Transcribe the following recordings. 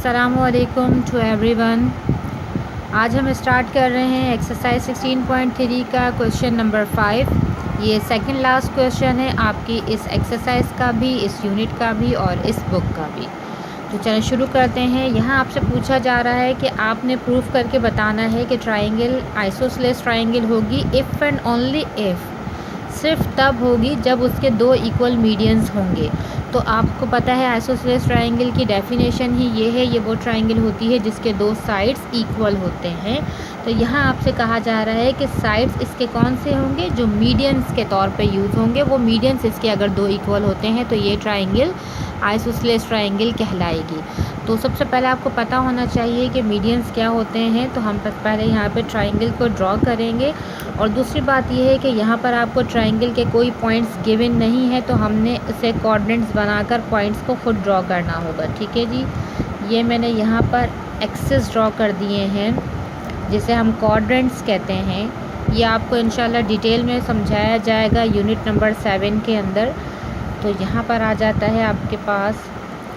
अस्सलामुअलैकुम to everyone. आज हम स्टार्ट कर रहे हैं एक्सरसाइज 16.3 का क्वेश्चन नंबर 5। ये सेकंड लास्ट क्वेश्चन है आपकी इस एक्सरसाइज का भी, इस यूनिट का भी और इस बुक का भी। तो चलिए शुरू करते हैं। यहाँ आपसे पूछा जा रहा है कि आपने प्रूफ करके बताना है कि ट्राइंगल आइसोसेलेस ट्राइंगल होगी इफ़ एंड ओनली इफ़, सिर्फ तब होगी जब उसके दो इक्वल मीडियंस होंगे। तो आपको पता है आइसोसेलेस ट्राइंगल की डेफिनेशन ही ये है, ये वो ट्राइंगल होती है जिसके दो साइड्स इक्वल होते हैं। तो यहाँ आपसे कहा जा रहा है कि साइड्स इसके कौन से होंगे जो मीडियंस के तौर पे यूज़ होंगे। वो मीडियंस इसके अगर दो इक्वल होते हैं तो ये ट्राइंगल आइसोसेलेस ट्राइंगल कहलाएगी। तो सबसे पहले आपको पता होना चाहिए कि मीडियंस क्या होते हैं। तो हम पहले यहाँ पे ट्राइंगल को ड्रॉ करेंगे। और दूसरी बात यह है कि यहाँ पर आपको ट्राइंगल के कोई पॉइंट्स गिवन नहीं है, तो हमने इसे कोऑर्डिनेट्स बनाकर पॉइंट्स को खुद ड्रॉ करना होगा। ठीक है जी, ये मैंने यहाँ पर एक्सिस ड्रॉ कर दिए हैं जिसे हम कोऑर्डिनेट्स कहते हैं। ये आपको इंशाल्लाह डिटेल में समझाया जाएगा यूनिट नंबर 7 के अंदर। तो यहाँ पर आ जाता है आपके पास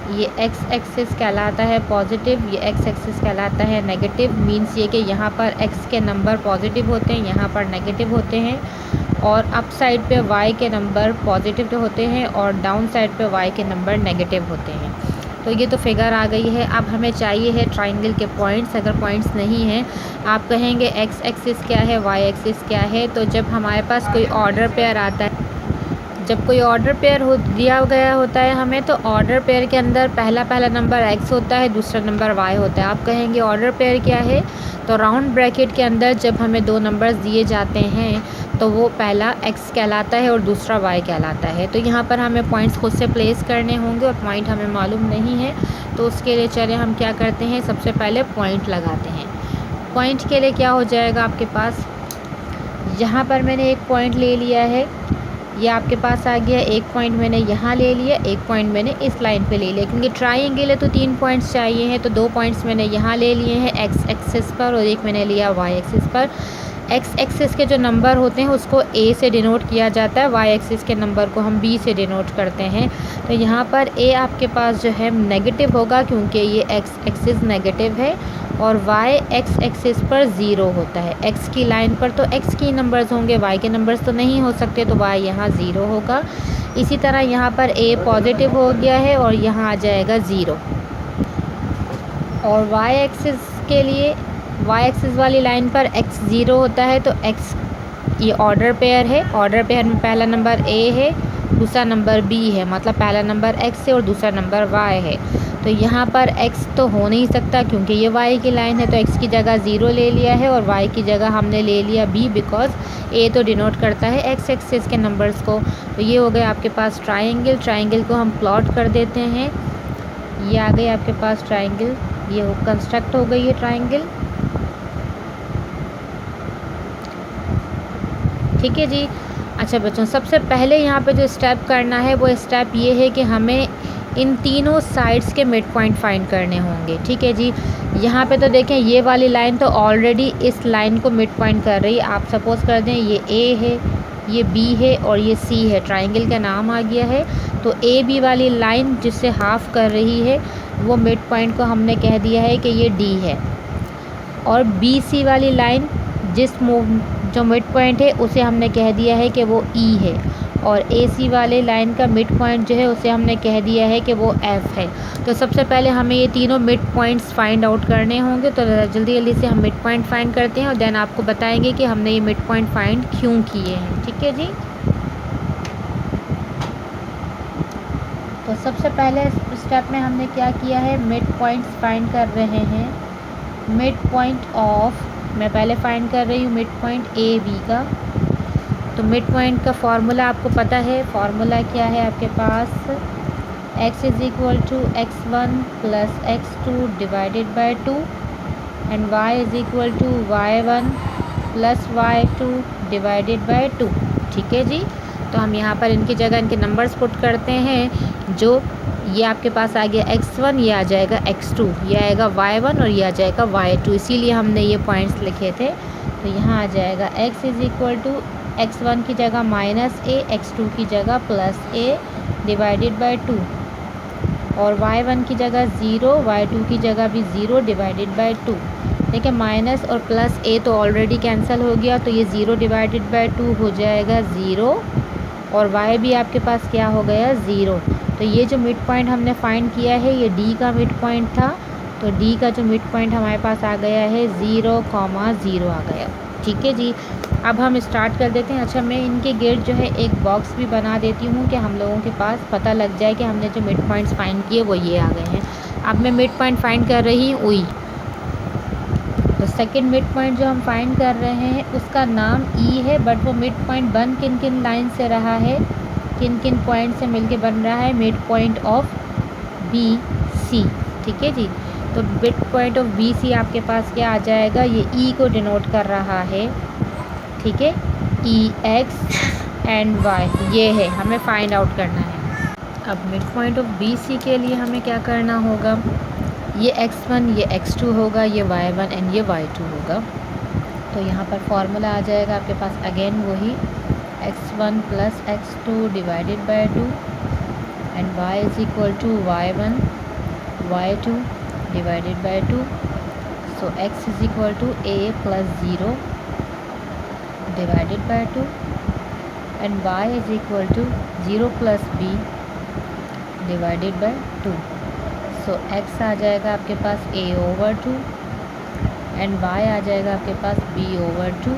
ये एक्स एक्सिस कहलाता है पॉजिटिव, ये एक्स एक्सिस कहलाता है नेगेटिव। मींस ये कि यहाँ पर एक्स के नंबर पॉजिटिव होते हैं, यहाँ पर नेगेटिव होते हैं। और अप साइड पे वाई के नंबर पॉजिटिव होते हैं और डाउन साइड पे वाई के नंबर नेगेटिव होते हैं। तो ये तो फिगर आ गई है। अब हमें चाहिए है ट्राइंगल के पॉइंट्स। अगर पॉइंट्स नहीं हैं, आप कहेंगे एक्स एक्सिस क्या है, वाई एक्सिस क्या है। तो जब हमारे पास कोई ऑर्डर पेयर आता है, जब कोई ऑर्डर पेयर दिया गया होता है हमें, तो ऑर्डर पेयर के अंदर पहला नंबर एक्स होता है, दूसरा नंबर वाई होता है। आप कहेंगे ऑर्डर पेयर क्या है, तो राउंड ब्रैकेट के अंदर जब हमें दो नंबर्स दिए जाते हैं तो वो पहला एक्स कहलाता है और दूसरा वाई कहलाता है। तो यहाँ पर हमें पॉइंट्स खुद से प्लेस करने होंगे और पॉइंट हमें मालूम नहीं है। तो उसके लिए चले हम क्या करते हैं, सबसे पहले पॉइंट लगाते हैं। पॉइंट के लिए क्या हो जाएगा आपके पास, यहाँ पर मैंने एक पॉइंट ले लिया है, ये आपके पास आ गया। एक पॉइंट मैंने यहाँ ले लिया, एक पॉइंट मैंने इस लाइन पे ले लिया। क्योंकि ट्राइंगल है तो 3 पॉइंट्स चाहिए हैं, तो 2 पॉइंट्स मैंने यहाँ ले लिए हैं एक्स एक्सिस पर और एक मैंने लिया वाई एक्सिस पर। एक्स एक्सिस के जो नंबर होते हैं उसको ए से डिनोट किया जाता है, वाई एक्सिस के नंबर को हम बी से डिनोट करते हैं। तो यहाँ पर ए आपके पास जो है नेगेटिव होगा क्योंकि ये एक्स एक्सिस नेगेटिव है, और y एक्स एक्सिस पर 0 होता है। x की लाइन पर तो x की नंबर्स होंगे, y के नंबर्स तो नहीं हो सकते, तो y यहाँ 0 होगा। इसी तरह यहाँ पर a पॉजिटिव हो गया है और यहाँ आ जाएगा 0। और y एक्सिस के लिए, y एक्सिस वाली लाइन पर x 0 होता है, तो x ये ऑर्डर पेयर है। ऑर्डर पेयर में पहला नंबर a है, दूसरा नंबर b है, मतलब पहला नंबर x है और दूसरा नंबर y है। तो यहाँ पर x तो हो नहीं सकता क्योंकि ये y की लाइन है, तो x की जगह 0 ले लिया है और y की जगह हमने ले लिया b, बिकॉज a तो डिनोट करता है x एक्सिस के नंबर्स को। तो ये हो गए आपके पास ट्राइंगल। ट्राइंगल को हम प्लॉट कर देते हैं। ये आ गई आपके पास ट्राइंगल, ये कंस्ट्रक्ट हो गई है ट्राइंगल। ठीक है जी। अच्छा बच्चों, सबसे पहले यहाँ पे जो स्टेप करना है वो स्टेप ये है कि हमें इन तीनों साइड्स के मिड पॉइंट फाइंड करने होंगे। ठीक है जी। यहाँ पे तो देखें ये वाली लाइन तो ऑलरेडी इस लाइन को मिड पॉइंट कर रही है। आप सपोज़ कर दें ये ए है, ये बी है और ये सी है, ट्राइंगल का नाम आ गया है। तो ए बी वाली लाइन जिससे हाफ कर रही है वो मिड पॉइंट को हमने कह दिया है कि ये डी है। और बी सी वाली लाइन जो मिड पॉइंट है उसे हमने कह दिया है कि वो ई है। और ए सी वाले लाइन का मिड पॉइंट जो है उसे हमने कह दिया है कि वो एफ़ है। तो सबसे पहले हमें ये तीनों मिड पॉइंट्स फाइंड आउट करने होंगे। तो जल्दी जल्दी से हम मिड पॉइंट फाइंड करते हैं और देन आपको बताएंगे कि हमने ये मिड पॉइंट फाइंड क्यों किए हैं। ठीक है जी। तो सबसे पहले स्टेप में हमने क्या किया है, मिड पॉइंट्स फाइंड कर रहे हैं। मिड पॉइंट ऑफ, मैं पहले फाइंड कर रही हूँ मिड पॉइंट ए बी का। तो मिड पॉइंट का फार्मूला आपको पता है। फार्मूला क्या है आपके पास, x is equal to x1 plus x2 divided by 2 and y is equal to y1 plus y2 divided by 2। ठीक है जी। तो हम यहाँ पर इनकी जगह इनके नंबर्स पुट करते हैं। जो ये आपके पास आ गया x1, ये आ जाएगा x2, ये आएगा y1 और ये आ जाएगा y2। इसीलिए हमने ये पॉइंट्स लिखे थे। तो यहाँ आ जाएगा x is equal to x1 की जगह -a, x2 की जगह +a डिवाइडेड बाय 2। और y1 की जगह 0, y2 की जगह भी 0 डिवाइडेड बाय 2। देखिए माइनस और प्लस a तो ऑलरेडी कैंसिल हो गया, तो ये 0 डिवाइडेड बाय 2 हो जाएगा 0, और y भी आपके पास क्या हो गया 0। तो ये जो मिड पॉइंट हमने फाइंड किया है ये d का मिड पॉइंट था, तो d का जो मिड पॉइंट हमारे पास आ गया है 0,0 आ गया। ठीक है जी, अब हम स्टार्ट कर देते हैं। अच्छा, मैं इनके गिर्द जो है एक बॉक्स भी बना देती हूँ कि हम लोगों के पास पता लग जाए कि हमने जो मिड पॉइंट्स फाइंड किए वो ये आ गए हैं। अब मैं मिड पॉइंट फाइंड कर रही हूँ ई। तो सेकंड मिड पॉइंट जो हम फाइंड कर रहे हैं उसका नाम ई है, बट वो मिड पॉइंट बन किन किन लाइन से रहा है, किन किन पॉइंट से मिलके बन रहा है, mid point of B C. ठीक है जी, तो mid point of B C आपके पास क्या आ जाएगा, ये ई को डिनोट कर रहा है। ठीक है, ई एक्स एंड वाई ये है, हमें फाइंड आउट करना है। अब mid point of B C के लिए हमें क्या करना होगा, ये x1 ये x2 होगा, ये y1 एंड ये y2 होगा। तो यहाँ पर फॉर्मूला आ जाएगा आपके पास अगेन वही x1 plus x2 divided by 2 and y is equal to y1 y2 divided by 2। So x is equal to a plus 0 divided by 2 and y is equal to 0 plus b divided by 2। So x आ जाएगा आपके पास a over 2 and y आ जाएगा आपके पास b over 2।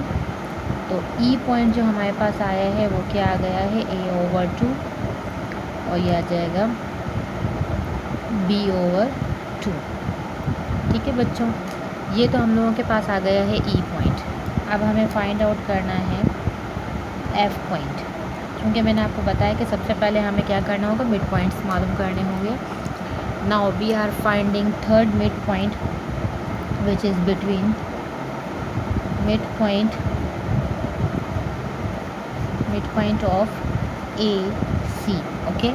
तो e point जो हमारे पास आया है वो क्या आ गया है, a ओवर 2, और ये आ जाएगा b ओवर 2। ठीक है बच्चों, ये तो हम लोगों के पास आ गया है e पॉइंट। अब हमें फाइंड आउट करना है f पॉइंट, क्योंकि मैंने आपको बताया कि सबसे पहले हमें क्या करना होगा, मिड पॉइंट्स मालूम करने होंगे। Now we are finding third midpoint, which is between midpoint of AC. Okay,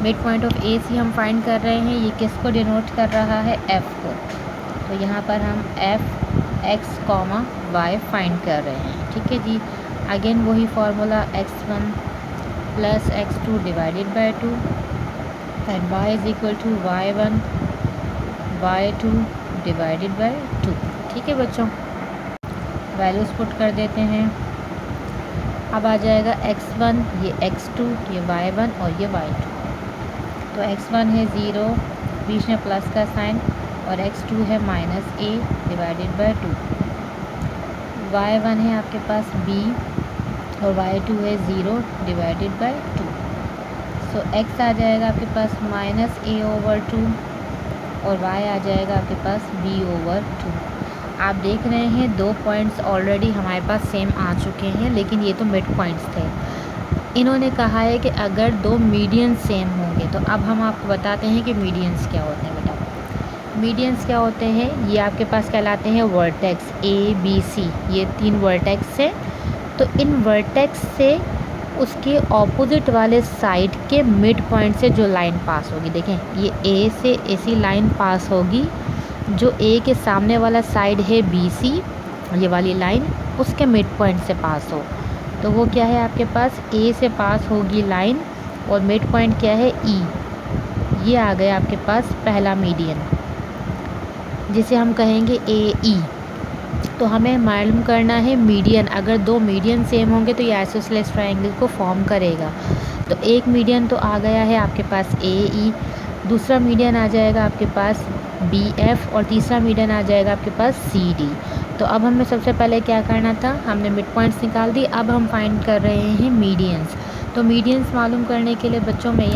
midpoint of AC हम फाइंड कर रहे हैं, ये किसको डिनोट कर रहा है, F को। तो यहाँ पर हम F x, y फाइंड कर रहे हैं। ठीक है जी, अगेन वही formula x1 plus x2 divided by 2 and y is equal to y1 y2 divided by 2। ठीक है बच्चों, वैल्यूज़ पुट कर देते हैं। अब आ जाएगा x1 ये x2 ये y1 और ये y2। तो x1 है 0, बीच में प्लस का साइन, और x2 है minus a divided by 2। y1 है आपके पास b और y2 है 0 डिवाइडेड बाय 2। सो x आ जाएगा आपके पास माइनस a ओवर 2 और y आ जाएगा आपके पास b ओवर 2। आप देख रहे हैं दो पॉइंट्स ऑलरेडी हमारे पास सेम आ चुके हैं, लेकिन ये तो मिड पॉइंट्स थे। इन्होंने कहा है कि अगर दो मीडियन सेम होंगे, तो अब हम आपको बताते हैं कि मीडियंस क्या होते हैं। बेटा मीडियंस क्या होते हैं, ये आपके पास कहलाते हैं वर्टेक्स a b c, ये 3 वर्टेक्स है। तो इन वर्टेक्स से उसके ऑपोजिट वाले साइड के मिड पॉइंट से जो लाइन पास होगी, देखें ये A से ऐसी लाइन पास होगी, जो A के सामने वाला साइड है BC, ये वाली लाइन उसके मिड पॉइंट से पास हो, तो वो क्या है आपके पास A से पास होगी लाइन, और मिड पॉइंट क्या है E। ये आ गया आपके पास पहला मीडियन, जिसे हम कहेंगे AE। तो हमें मालूम करना है मीडियन, अगर दो मीडियन सेम होंगे तो ये आइसोसेलेस ट्रायंगल को फॉर्म करेगा। तो एक मीडियन तो आ गया है आपके पास AE, दूसरा मीडियन आ जाएगा आपके पास BF, और तीसरा मीडियन आ जाएगा आपके पास CD। तो अब हमें सबसे पहले क्या करना था, हमने मिड पॉइंट्स निकाल दी, अब हम फाइंड कर रहे हैं मीडियंस। तो मीडियंस मालूम करने के लिए बच्चों मैं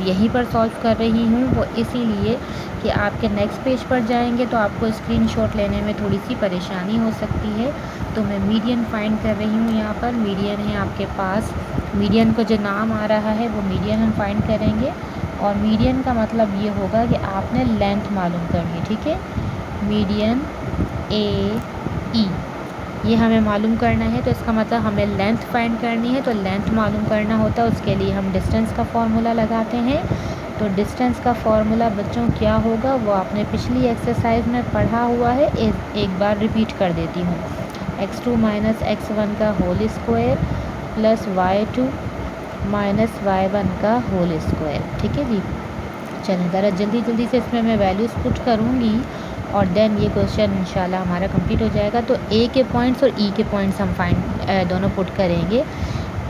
यहीं पर सॉल्व कर रही हूँ, वो इसीलिए कि आपके नेक्स्ट पेज पर जाएंगे तो आपको स्क्रीनशॉट लेने में थोड़ी सी परेशानी हो सकती है। तो मैं मीडियन फाइंड कर रही हूँ, यहाँ पर मीडियन है आपके पास, मीडियन को जो नाम आ रहा है वो मीडियन हम फाइंड करेंगे। और मीडियन का मतलब ये होगा कि आपने लेंथ मालूम करनी है। ठीक है, मीडियन AE ये हमें मालूम करना है, तो इसका मतलब हमें लेंथ फाइंड करनी है। तो लेंथ मालूम करना होता है, उसके लिए हम डिस्टेंस का फॉर्मूला लगाते हैं। तो डिस्टेंस का फॉर्मूला बच्चों क्या होगा, वो आपने पिछली एक्सरसाइज में पढ़ा हुआ है, एक बार रिपीट कर देती हूँ। x2 माइनस x1 का whole square plus y2 minus y1 का होल स्क्वायर। ठीक है जी, चलें ज़रा जल्दी से इसमें मैं वैल्यूज़ पुट करूँगी और देन ये क्वेश्चन इंशाल्लाह हमारा कंप्लीट हो जाएगा। तो ए के पॉइंट्स और ई के पॉइंट्स हम दोनों पुट करेंगे।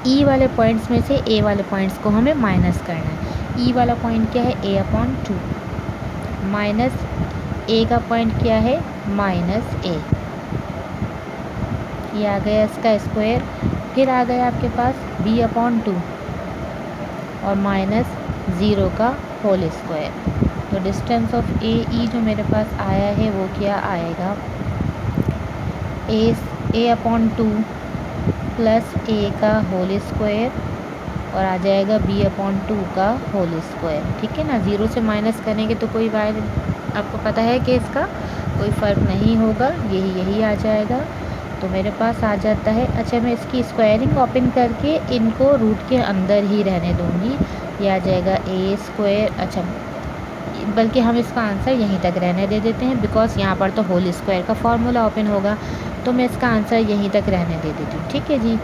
ई वाले पॉइंट्स में से ए वाले पॉइंट्स को हमें माइनस करना है। ई वाला पॉइंट क्या है, a/2 माइनस ए का पॉइंट क्या है, माइनस ए। ये आ गया इसका स्क्वायर। फिर आ गया आपके पास b/2 और माइनस 0 का होल स्क्वायर। तो डिस्टेंस ऑफ ए ई जो मेरे पास आया है वो क्या आएगा, a/2 प्लस ए का होल स्क्वायर और आ जाएगा b/2 का होल स्क्वायर। ठीक है ना, 0 से माइनस करेंगे तो कोई आपको पता है कि इसका कोई फ़र्क नहीं होगा, यही आ जाएगा। तो मेरे पास आ जाता है। अच्छा, मैं इसकी स्क्वायरिंग ओपन करके इनको रूट के अंदर ही रहने दूँगी। ये आ जाएगा a²। अच्छा, बल्कि हम इसका आंसर यहीं तक रहने दे देते हैं, बिकॉज़ यहाँ पर तो होल स्क्वायर का फार्मूला ओपन होगा, तो मैं इसका आंसर यहीं तक रहने दे देती हूँ। ठीक है जी,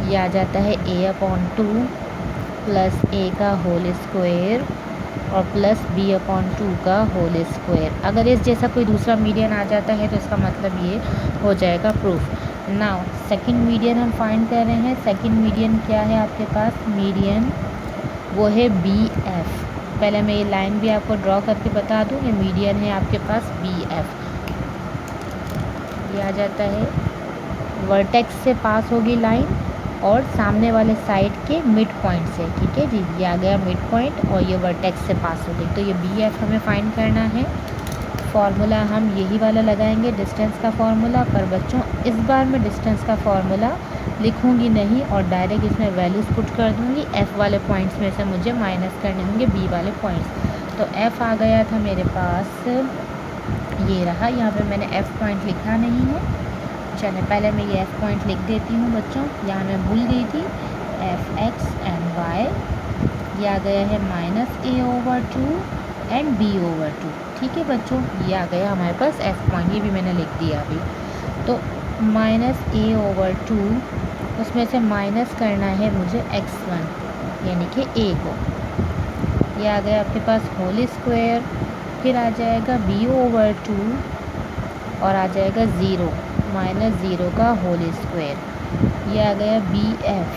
ये आ जाता है a/2 प्लस ए का होल स्क्वायर और प्लस b/2 का होल स्क्वायर। अगर इस जैसा कोई दूसरा मीडियन आ जाता है तो इसका मतलब ये हो जाएगा प्रूफ। नाउ सेकंड मीडियन हम फाइंड कर रहे हैं। सेकंड मीडियन क्या है आपके पास, मीडियन वो है BF। पहले मैं ये लाइन भी आपको ड्रॉ करके बता दूँ, ये मीडियन है आपके पास BF। ये आ जाता है वर्टेक्स से पास होगी लाइन और सामने वाले साइड के मिड पॉइंट से। ठीक है जी, ये आ गया मिड पॉइंट और ये वर्टेक्स से पास हो गई। तो ये BF हमें फाइंड करना है। फार्मूला हम यही वाला लगाएंगे, डिस्टेंस का फार्मूला। पर बच्चों इस बार मैं डिस्टेंस का फार्मूला लिखूंगी नहीं और डायरेक्ट इसमें वैल्यूज़ पुट कर दूंगी। F वाले पॉइंट्स में से मुझे माइनस करने होंगे B वाले पॉइंट्स। तो F आ गया था मेरे पास, ये रहा। यहाँ पे मैंने F पॉइंट लिखा नहीं है। चलें पहले मैं ये F पॉइंट लिख देती हूँ बच्चों, यहाँ मैं भूल गई थी। F(x and y) ये आ गया है -a/2 एंड b/2। ठीक है बच्चों, ये आ गया हमारे पास F पॉइंट, ये भी मैंने लिख दिया अभी। तो -a/2 उसमें से माइनस करना है मुझे x1 यानी कि a को। ये आ गया आपके पास होल स्क्वायर। फिर आ जाएगा b/2 और आ जाएगा 0 -0 का होल स्क्वायर। ये आ गया BF।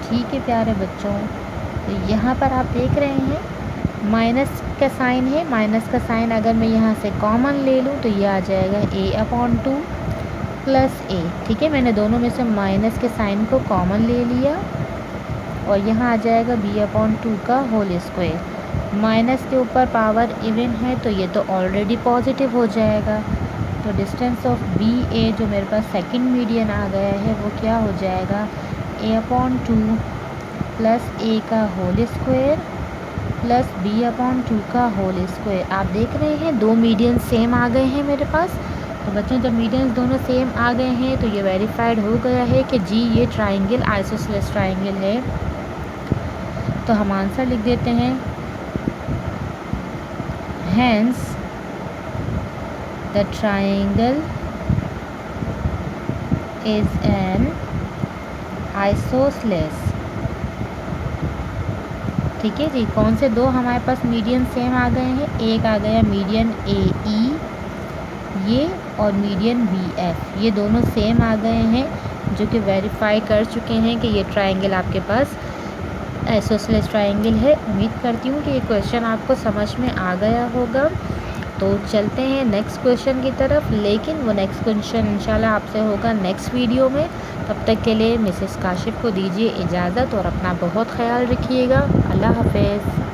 ठीक है प्यारे बच्चों, तो यहाँ पर आप देख रहे हैं माइनस का साइन है। माइनस का साइन अगर मैं यहाँ से कॉमन ले लूँ तो ये आ जाएगा a/2 प्लस a। ठीक है, मैंने दोनों में से माइनस के साइन को कॉमन ले लिया और यहाँ आ जाएगा b/2 का होल स्क्वायर। माइनस के ऊपर पावर इवन है तो ये तो ऑलरेडी पॉजिटिव हो जाएगा। तो डिस्टेंस ऑफ BA जो मेरे पास सेकंड मीडियन आ गया है वो क्या हो जाएगा, a/2 प्लस a का होल स्क्वायर प्लस b/2 का होल स्क्वायर। आप देख रहे हैं दो मीडियन सेम आ गए हैं मेरे पास। तो बच्चों जब मीडियंस दोनों सेम आ गए हैं तो ये वेरीफाइड हो गया है कि जी ये ट्राइंगल आइसोसेलेस ट्राइंगल है। तो हम आंसर लिख देते हैं, hence the triangle is an isosceles. ठीक है जी, कौन से दो हमारे पास मीडियन सेम आ गए हैं, एक आ गया मीडियन AE ये और मीडियन BF, ये दोनों सेम आ गए हैं जो कि वेरीफाई कर चुके हैं कि ये ट्राइंगल आपके पास आइसोसेलेस ट्राइंगल है। उम्मीद करती हूँ कि ये क्वेश्चन आपको समझ में आ गया होगा। तो चलते हैं नेक्स्ट क्वेश्चन की तरफ, लेकिन वो नेक्स्ट क्वेश्चन इंशाल्लाह आपसे होगा नेक्स्ट वीडियो में। तब तक के लिए मिसेस काशिफ को दीजिए इजाज़त और अपना बहुत ख्याल रखिएगा। अल्लाह हाफ़िज़।